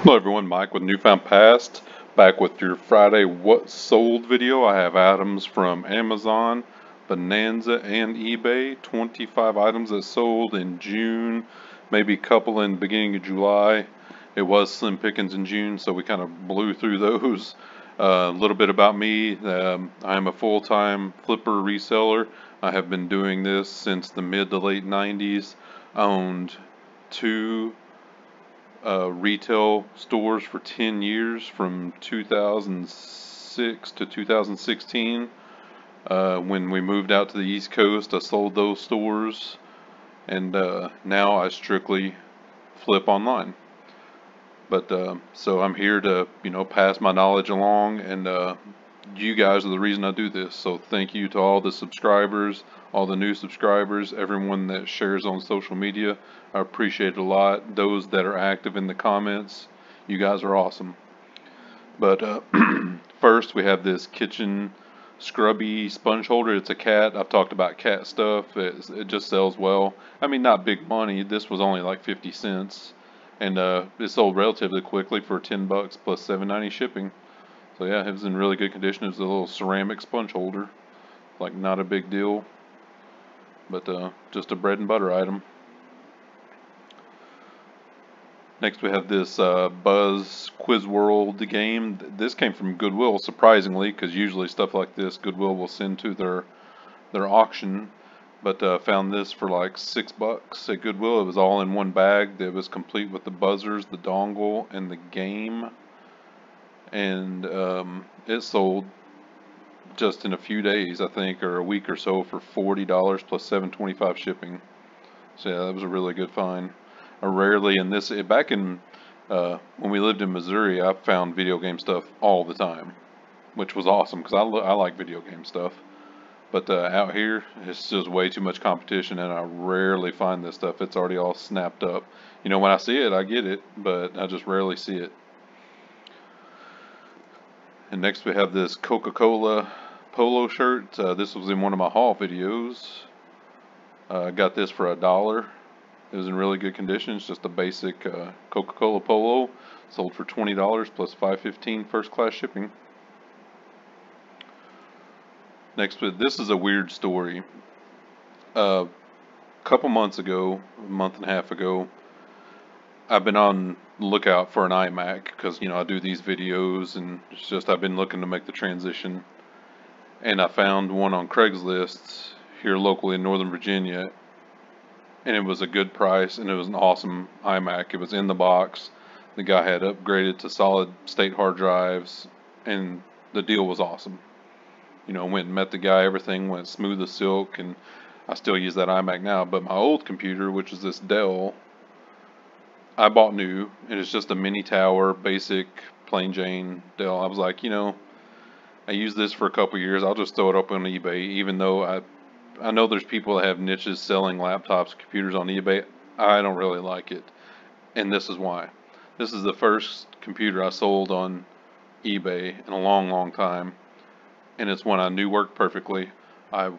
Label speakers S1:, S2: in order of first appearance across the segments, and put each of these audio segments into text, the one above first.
S1: Hello everyone, Mike with Newfound Past, back with your Friday What Sold video. I have items from Amazon, Bonanza, and eBay. 25 items that sold in June, maybe a couple in the beginning of July. It was slim pickings in June, so we kind of blew through those. A little bit about me. I am a full-time flipper reseller. I have been doing this since the mid to late 90s. I owned two retail stores for 10 years from 2006 to 2016. When we moved out to the East Coast, I sold those stores, and now I strictly flip online. But so I'm here to, pass my knowledge along, and you guys are the reason I do this. So thank you to all the subscribers, all the new subscribers, everyone that shares on social media. I appreciate it a lot. Those that are active in the comments, you guys are awesome. But first we have this kitchen scrubby sponge holder. It's a cat. I've talked about cat stuff. It just sells well. I mean, not big money. This was only like 50 cents. And it sold relatively quickly for 10 bucks plus $7.90 shipping. So yeah, it was in really good condition. It was a little ceramic sponge holder, like not a big deal, but just a bread and butter item. Next we have this Buzz Quiz World game. This came from Goodwill, surprisingly, because usually stuff like this Goodwill will send to their auction. But found this for like $6 at Goodwill. It was all in one bag. It was complete with the buzzers, the dongle, and the game. And it sold just in a few days, I think, or a week or so, for $40 plus $7.25 shipping. So yeah, that was a really good find. I rarely in this back in when we lived in Missouri, I found video game stuff all the time, which was awesome because I like video game stuff. But out here, it's just way too much competition, and I rarely find this stuff. It's already all snapped up. When I see it, I get it, but I just rarely see it. And next we have this CocaCola Polo shirt. This was in one of my haul videos. I got this for $1. It was in really good condition. It's just a basic CocaCola Polo. Sold for $20 plus $5.15 first class shipping. Next, this is a weird story. A couple months ago, a month and a half ago, I've been on the lookout for an iMac because, I do these videos, and it's just I've been looking to make the transition. And I found one on Craigslist here locally in Northern Virginia, and it was a good price, and it was an awesome iMac. It was in the box. The guy had upgraded to solid state hard drives, and the deal was awesome. Went and met the guy, everything went smooth as silk, and I still use that iMac now. But my old computer, which is this Dell, I bought new, and it's just a mini tower, basic, plain Jane Dell. I was like, I used this for a couple years, I'll just throw it up on eBay, even though I know there's people that have niches selling laptops, computers on eBay. I don't really like it, and this is why. This is the first computer I sold on eBay in a long, long time. And it's one I knew worked perfectly. I,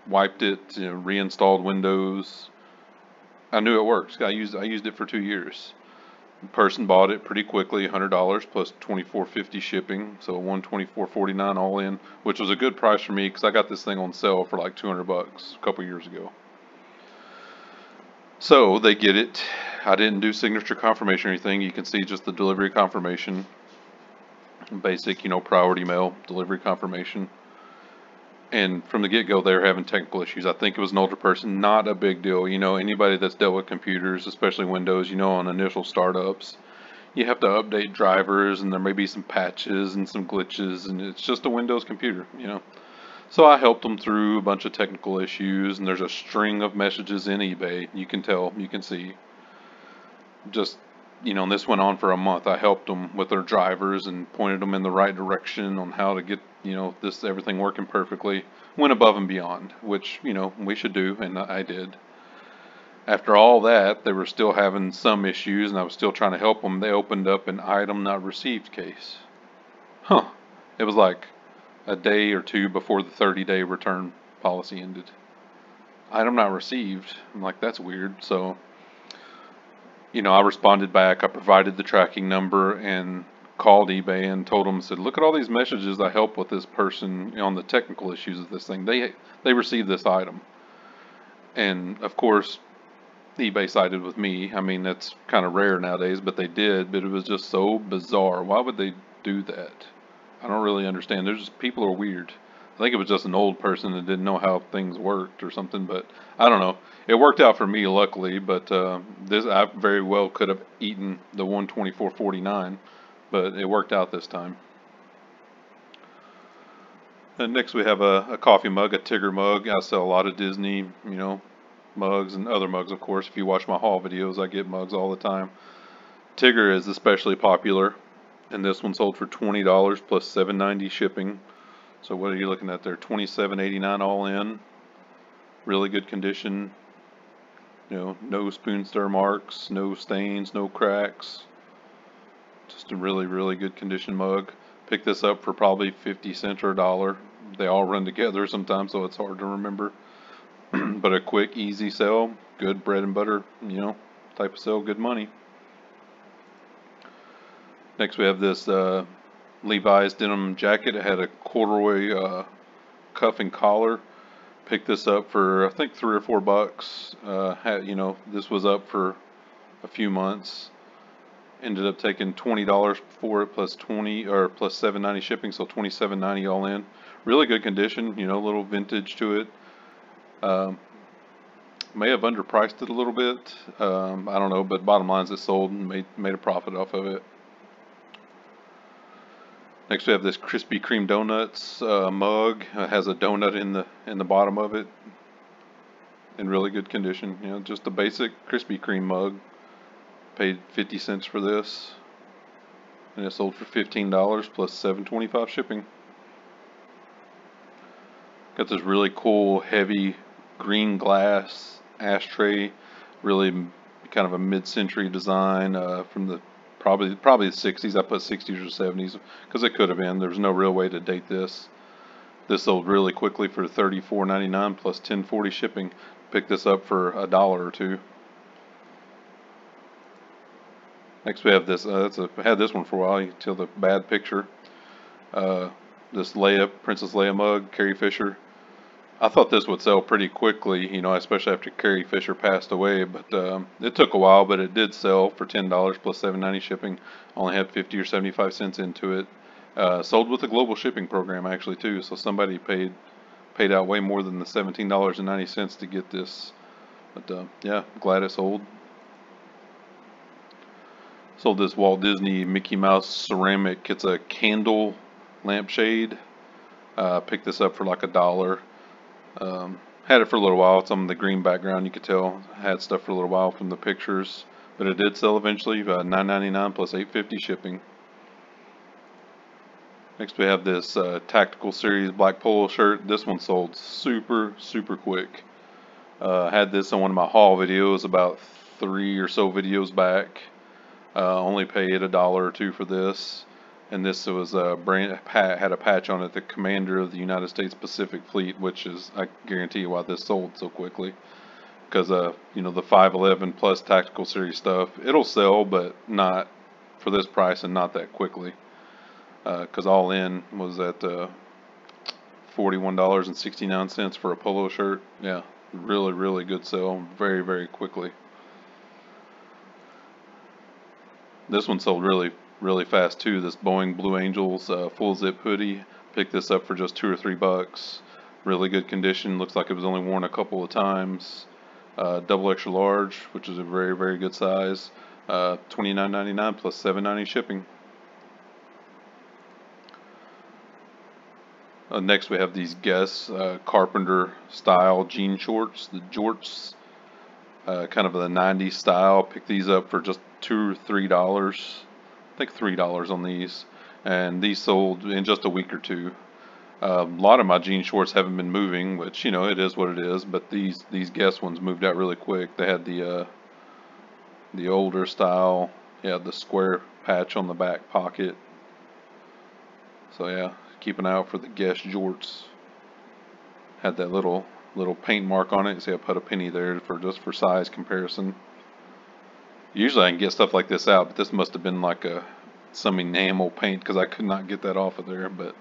S1: wiped it, reinstalled Windows. I knew it works. I used it for 2 years. The person bought it pretty quickly, $100 plus $24.50 shipping, so $124.49 all in, which was a good price for me because I got this thing on sale for like $200 a couple years ago. So they get it. I didn't do signature confirmation or anything. You can see just the delivery confirmation. Basic, priority mail delivery confirmation. And from the get-go, they were having technical issues. I think it was an older person. Not a big deal. Anybody that's dealt with computers, especially Windows, on initial startups, you have to update drivers, and there may be some patches and some glitches, and it's just a Windows computer, So I helped them through a bunch of technical issues, and there's a string of messages in eBay. You can tell, you can see. Just and this went on for a month. I helped them with their drivers and pointed them in the right direction on how to get, everything working perfectly. Went above and beyond, which, we should do, and I did. After all that, they were still having some issues, and I was still trying to help them. They opened up an item not received case. It was like a day or two before the 30-day return policy ended. Item not received. I'm like, that's weird. So I responded back. I provided the tracking number and called eBay and told them, said, look at all these messages I help with this person on the technical issues of this thing. They received this item. And of course, eBay sided with me. I mean, that's kind of rare nowadays, but they did. But it was just so bizarre. Why would they do that? I don't really understand. There's just, people are weird. I think it was just an old person that didn't know how things worked or something, but I don't know. It worked out for me, luckily, but this I very well could have eaten the 124.49, but it worked out this time. And next we have a coffee mug, a Tigger mug. I sell a lot of Disney, mugs and other mugs, of course. If you watch my haul videos, I get mugs all the time. Tigger is especially popular, and this one sold for $20 plus $7.90 shipping. So what are you looking at there? $27.89 all in. Really good condition. No spoon stir marks, no stains, no cracks. Just a really, really good condition mug. Pick this up for probably 50 cents or $1. They all run together sometimes, so it's hard to remember. But a quick, easy sell, good bread and butter, type of sell, good money. Next we have this Levi's denim jacket. It had a corduroy cuff and collar. Picked this up for I think $3 or $4. This was up for a few months. Ended up taking $20 for it plus 20 or plus $7.90 shipping, so $27.90 all in. Really good condition, a little vintage to it. May have underpriced it a little bit. I don't know, but bottom line is it sold and made a profit off of it. Next we have this Krispy Kreme donuts mug. It has a donut in the bottom of it, in really good condition. Just a basic Krispy Kreme mug. Paid 50 cents for this, and it sold for $15 plus $7.25 shipping. Got this really cool heavy green glass ashtray, really kind of a mid-century design from the probably the 60s. I put 60s or 70s because it could have been. There's no real way to date this. This sold really quickly for $34.99 plus $10.40 shipping. Picked this up for $1 or $2. Next we have this. I had this one for a while. You can tell the bad picture. This Princess Leia mug, Carrie Fisher. I thought this would sell pretty quickly, especially after Carrie Fisher passed away, but it took a while, but it did sell for $10 plus $7.90 shipping. Only had 50 or 75 cents into it. Sold with a global shipping program actually too, so somebody paid out way more than the $17.90 to get this. But yeah, glad it sold. Sold this Walt Disney Mickey Mouse ceramic. It's a candle lampshade. Picked this up for like $1. Had it for a little while. It's on the green background, you could tell. Had stuff for a little while from the pictures, but it did sell eventually. $9.99 plus $8.50 shipping. Next we have this Tactical Series black polo shirt. This one sold super, super quick. Had this on one of my haul videos about 3 or so videos back. Only paid $1 or $2 for this. And this was had a patch on it, the Commander of the United States Pacific Fleet, which is, I guarantee you why this sold so quickly. Because, the 511 plus Tactical Series stuff, it'll sell, but not for this price and not that quickly. Because all in was at $41.69 for a polo shirt. Yeah, really, really good sell, very, very quickly. This one sold really, really fast too. This Boeing Blue Angels full zip hoodie. Picked this up for just $2 or $3. Really good condition. Looks like it was only worn a couple of times. Double extra large, which is a very, very good size. $29.99 plus $7.90 shipping. Next we have these Guess carpenter style jean shorts, the jorts, kind of the 90s style. Picked these up for just $2 or $3. I think $3 on these, and these sold in just a week or two. A lot of my jean shorts haven't been moving, which it is what it is. But these Guess ones moved out really quick. They had the older style, the square patch on the back pocket. So yeah, keep an eye out for the Guess jorts. Had that little paint mark on it. See, I put a penny there for size comparison. Usually I can get stuff like this out, but this must have been like some enamel paint because I could not get that off of there. But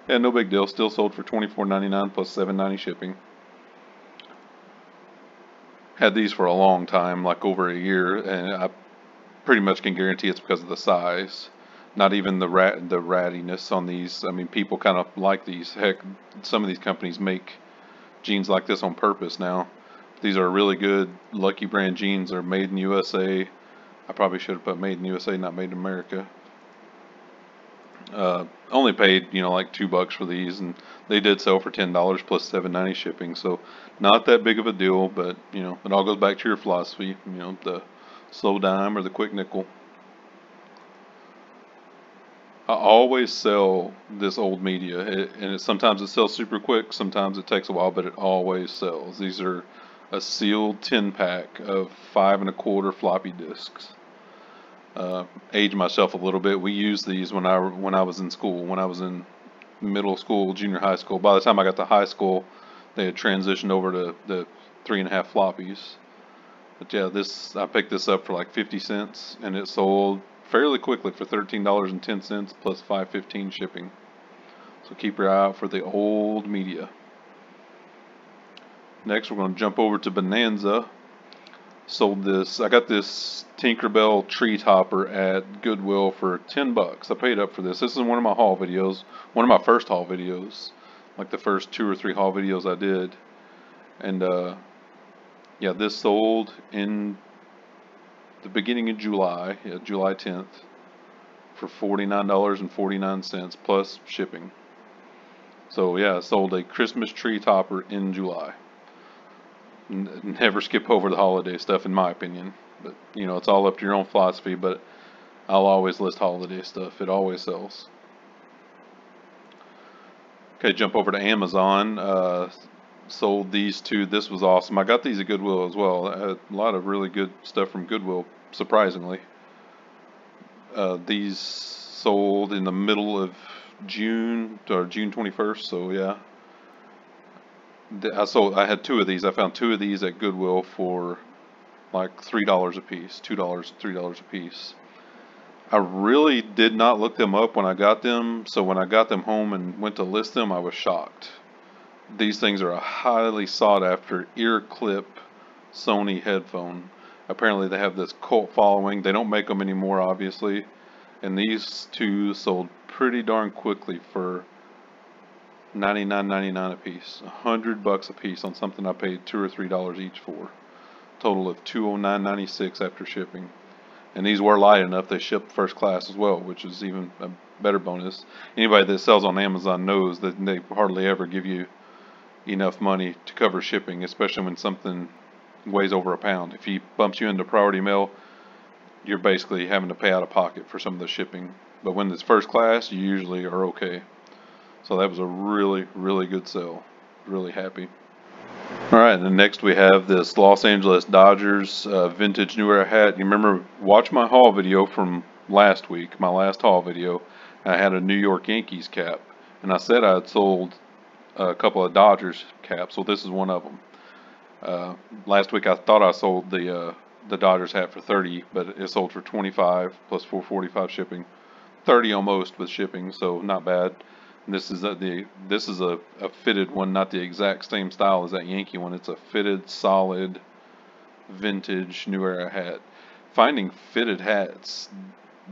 S1: yeah, no big deal. Still sold for $24.99 plus $7.90 shipping. Had these for a long time, like over a year, and I pretty much can guarantee it's because of the size. Not even the rattiness on these. I mean, people kind of like these. Heck, some of these companies make jeans like this on purpose now. These are really good Lucky Brand jeans. They're made in USA. I probably should have put made in USA, not made in America. Only paid, like $2 for these, and they did sell for $10 plus $7.90 shipping. So not that big of a deal, but it all goes back to your philosophy. The slow dime or the quick nickel. I always sell this old media, and sometimes it sells super quick, sometimes it takes a while, but it always sells. These are a sealed 10-pack of 5 1/4 floppy disks. Age myself a little bit. We used these when I was in school, when I was in middle school, junior high school. By the time I got to high school, they had transitioned over to the 3.5 floppies. But yeah, I picked this up for like 50 cents, and it sold fairly quickly for $13.10 plus $5.15 shipping. So keep your eye out for the old media. Next, we're going to jump over to Bonanza. Sold this. I got this Tinkerbell tree topper at Goodwill for $10. I paid up for this. This is one of my haul videos, one of my first haul videos, like the first 2 or 3 haul videos I did. And yeah, this sold in the beginning of July, July 10th, for $49.49 plus shipping. So yeah, I sold a Christmas tree topper in July. Never skip over the holiday stuff, in my opinion. But it's all up to your own philosophy. But I'll always list holiday stuff. It always sells. Okay, jump over to Amazon. Sold these 2. This was awesome. I got these at Goodwill as well. I had a lot of really good stuff from Goodwill, surprisingly. These sold in the middle of June, or June 21st, so yeah. I had 2 of these. I found 2 of these at Goodwill for like $3 a piece, $2, $3 a piece. I really did not look them up when I got them, so when I got them home and went to list them, I was shocked. These things are a highly sought after ear clip Sony headphone. Apparently they have this cult following. They don't make them anymore, obviously, and these 2 sold pretty darn quickly for $99.99 a piece. $100 a piece on something I paid $2 or $3 each for. Total of $209.96 after shipping. And these were light enough they ship first class as well, which is even a better bonus. Anybody that sells on Amazon knows that they hardly ever give you enough money to cover shipping, especially when something weighs over a pound. If he bumps you into priority mail, you're basically having to pay out of pocket for some of the shipping. But when it's first class, you usually are okay. So that was a really, really good sale. Really happy. Alright, and next we have this Los Angeles Dodgers vintage New Era hat. You remember, watch my haul video from last week, my last haul video. I had a New York Yankees cap, and I said I had sold a couple of Dodgers caps, so this is one of them. Last week I thought I sold the Dodgers hat for $30, but it sold for $25 plus $4.45 shipping. $30 almost with shipping, so not bad. This is a fitted one, not the exact same style as that Yankee one. It's a fitted, solid, vintage New Era hat. Finding fitted hats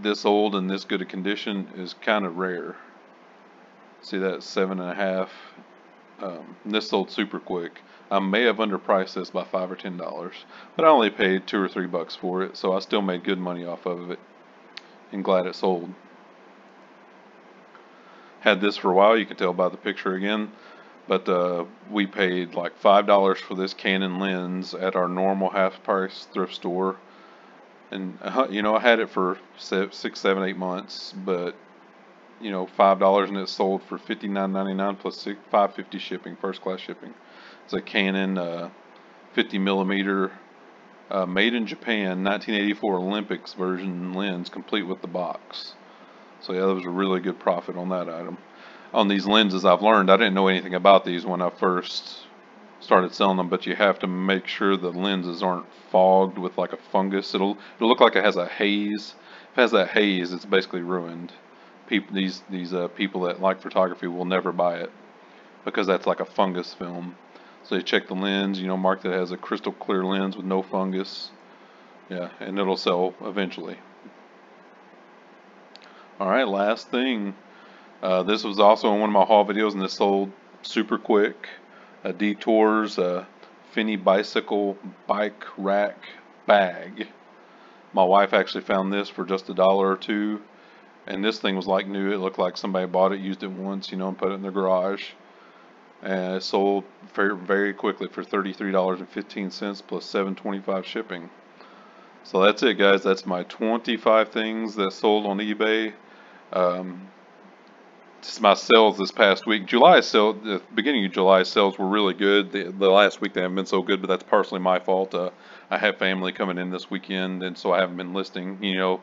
S1: this old and this good a condition is kind of rare. See that, 7.5. This sold super quick. I may have underpriced this by $5 or $10, but I only paid $2 or $3 for it, so I still made good money off of it. And glad it sold. Had this for a while, you can tell by the picture again, but we paid like $5 for this Canon Lens at our normal half-price thrift store, and I had it for 6, 7, 8 months, but $5 and it sold for $59.99 plus $5.50 shipping, first class shipping. It's a Canon 50 millimeter made in Japan 1984 Olympics version lens, complete with the box. So yeah, that was a really good profit on that item. On these lenses, I've learned, I didn't know anything about these when I first started selling them, but you have to make sure the lenses aren't fogged with like a fungus. It'll look like it has a haze. If it has that haze, it's basically ruined. These people that like photography will never buy it because that's like a fungus film. So you check the lens, you know, mark that it has a crystal clear lens with no fungus. Yeah, and it'll sell eventually. All right, last thing. This was also in one of my haul videos, and this sold super quick. Detours Finney bicycle bike rack bag. My wife actually found this for just $1 or $2, and this thing was like new. It looked like somebody bought it, used it once, you know, and put it in their garage. And it sold very, very quickly for $33.15 plus $7.25 shipping. So that's it, guys. That's my 25 things that sold on eBay. Just my sales this past week. The beginning of July sales were really good. The last week they haven't been so good, but that's partially my fault. I have family coming in this weekend, and so I haven't been listing, you know,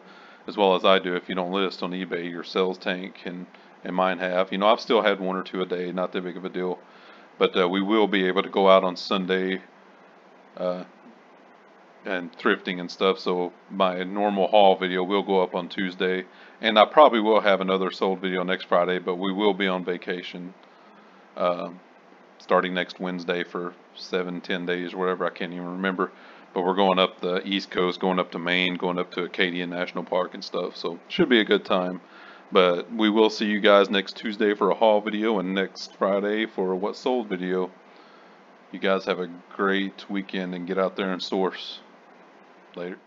S1: as well as I do. If you don't list on eBay, your sales tank, and mine have. You know, I've still had 1 or 2 a day, not that big of a deal. But we will be able to go out on Sunday uh, and thrifting and stuff. So my normal haul video will go up on Tuesday, and I probably will have another sold video next Friday, but we will be on vacation uh, starting next Wednesday for 7-10 days or whatever. I can't even remember, but we're going up the East Coast, going up to Maine, going up to Acadia National Park and stuff, so should be a good time. But we will see you guys next Tuesday for a haul video and next Friday for a what sold video. You guys have a great weekend and get out there and source. Later.